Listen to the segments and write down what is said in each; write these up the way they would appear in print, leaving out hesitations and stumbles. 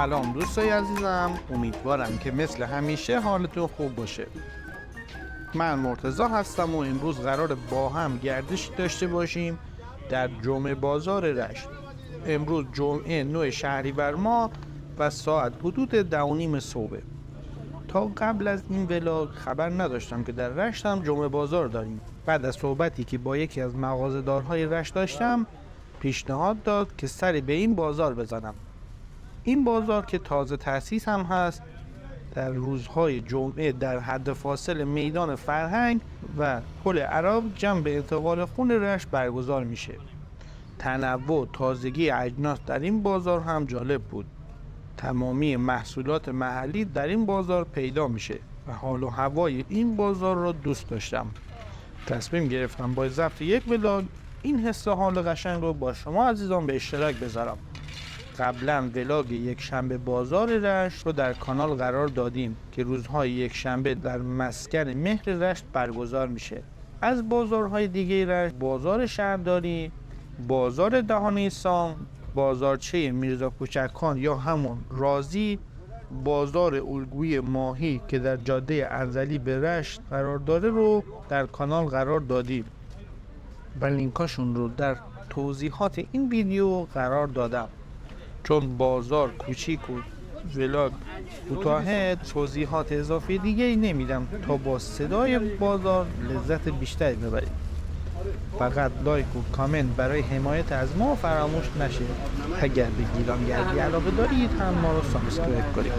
سلام دوستای عزیزم، امیدوارم که مثل همیشه حالتون خوب باشه. من مرتضی هستم و امروز قرار با هم گردشی داشته باشیم در جمعه بازار رشت. امروز جمعه 9 شهریور ماه و ساعت حدود 10:30 صبح. تا قبل از این ولاگ خبر نداشتم که در رشت هم جمعه بازار داریم. بعد از صحبتی که با یکی از مغازه‌دارهای رشت داشتم، پیشنهاد داد که سری به این بازار بزنم. این بازار که تازه تأسیس هم هست، در روزهای جمعه در حد فاصل میدان فرهنگ و پل عرب جنب انتقال خون رشت برگزار میشه. تنوع تازگی اجناس در این بازار هم جالب بود. تمامی محصولات محلی در این بازار پیدا میشه و حال و هوای این بازار را دوست داشتم. تصمیم گرفتم با ضبط یک ولاگ این حس حال قشنگ رو با شما عزیزان به اشتراک بذارم. قبلا ولاگ یک شنبه بازار رشت رو در کانال قرار دادیم که روزهای یک شنبه در مسکن مهر رشت برگزار میشه. از بازارهای دیگه رشت، بازار شهرداری، بازار دهانه سام، بازارچه میرزا کوچکخان یا همون رازی، بازار الگوی ماهی که در جاده انزلی به رشت قرار داره رو در کانال قرار دادیم و لینکاشون رو در توضیحات این ویدیو قرار دادم. چون بازار کوچیک و ولاگ کوتاهه، توضیحات اضافی دیگه ای نمیدم تا با صدای بازار لذت بیشتری ببرید. فقط لایک و کامنت برای حمایت از ما فراموش نشه. اگر به گیلانگردی علاقه دارید هم ما رو سابسکرایب کنید.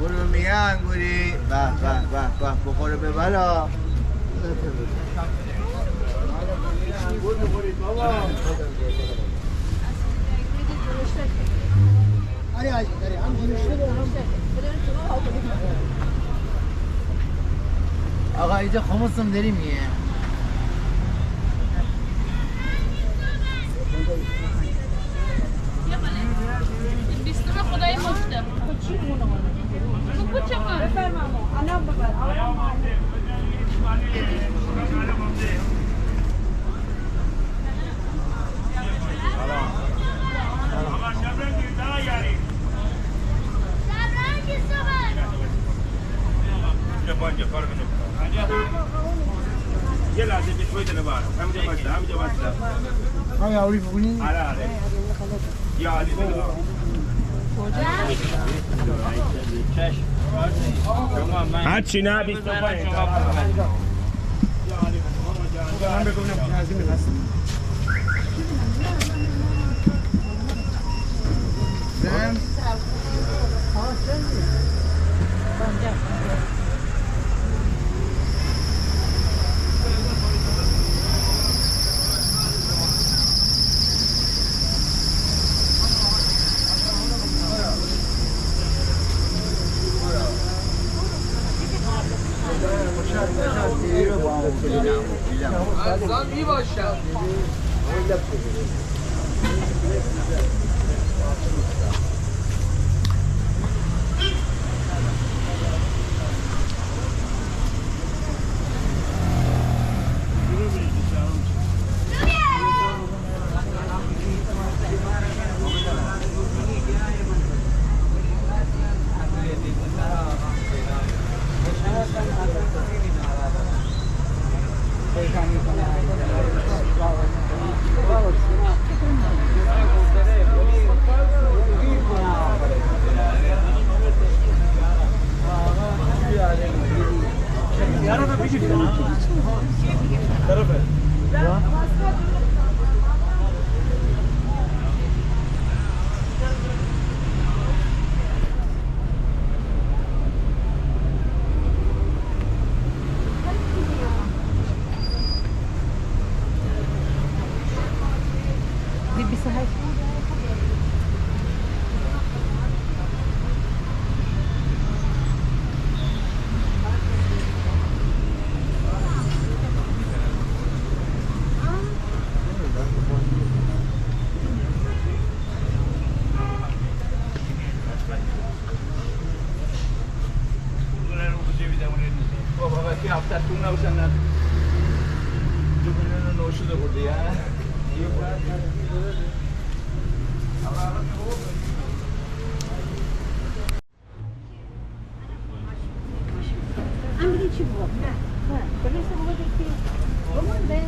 برو میان گوری به بخوره به بلا آقا اینجا خمسم داریم میه بیستم خدای مشتم تو چه کار؟ بفرمایید الان ببر یه لحظه بشوید نبارم همینجا بسته همینجا بسته های آوری بگونی؟ آره یا علی هرچی نه 25 من بگونم از این هست زن ازان می باشم Jatuh nak usah nak. Jumpa dengan nosu dah budi ya. Ambil cuba. Nah, boleh semua dikit. Boleh deh.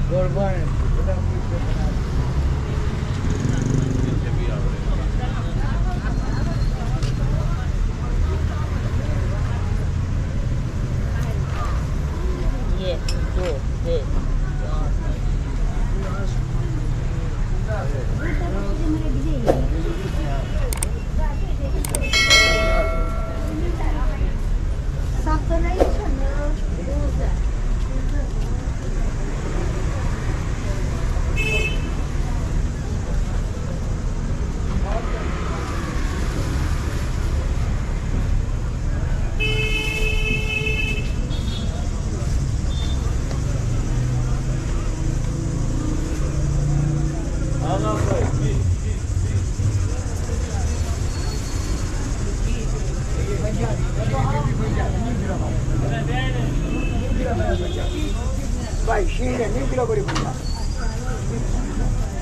Korban. Baik, sini ni kilo beri punya.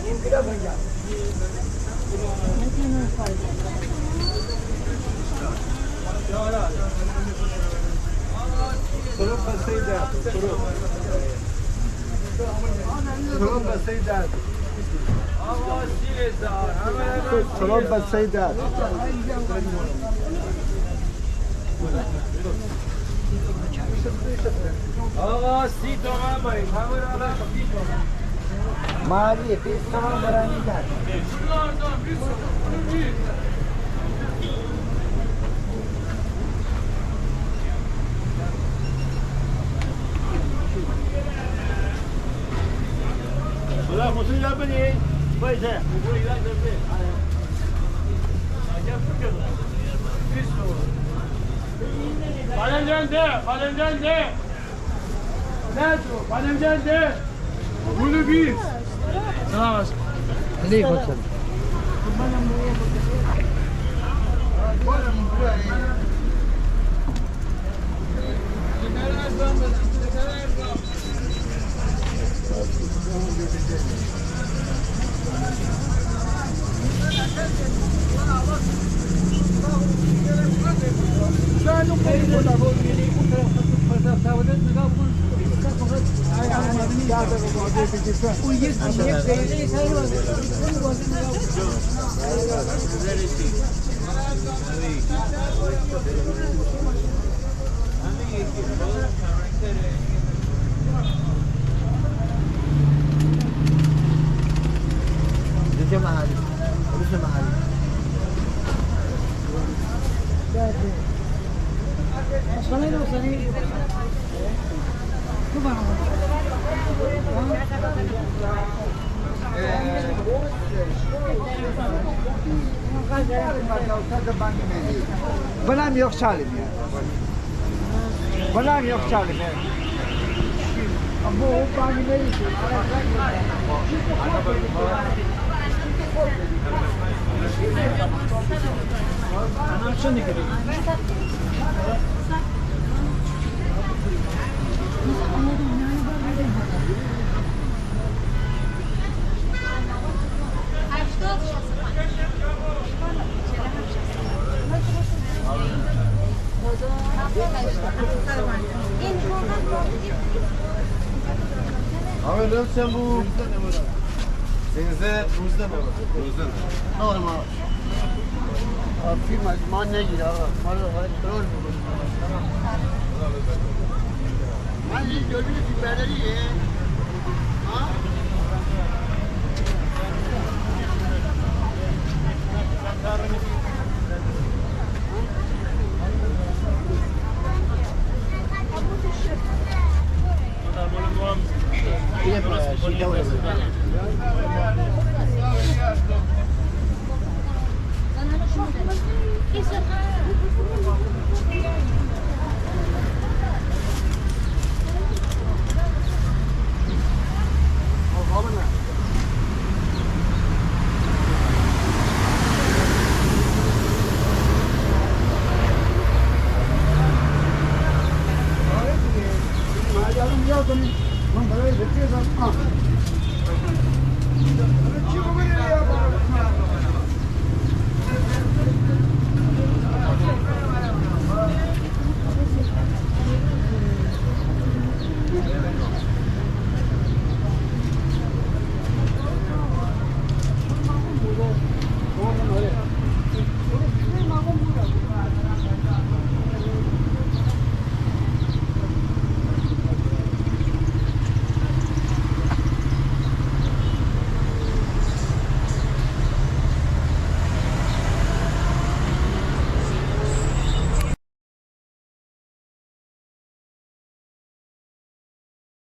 Ini kilo punya. Suruh pasaidah, suruh. Suruh pasaidah. Suruh pasaidah. Mari, pesta berani dah. Sudah, musuh apa ni? Baik saya. Bademcan de. Nerede? Bademcan de. Bunu bil. Selam olsun. Ini kocan. Dia mahal. Dia mahal. Sana ne olsa ne? Bu bana. Bana mı yok Salim ya? Bana mı yok Salim ya? Bu bana ne istiyor? Anlaşıldı gibi. Abi lan sen bu denize Ruz'da mı? Ruz'da mı? Normal. Film azman ne gidiyor? Rol bu. Ben iyi gördüğünüz biberleri ye. Ha? Yardım ya, ben böyle bekliyorum. Ha.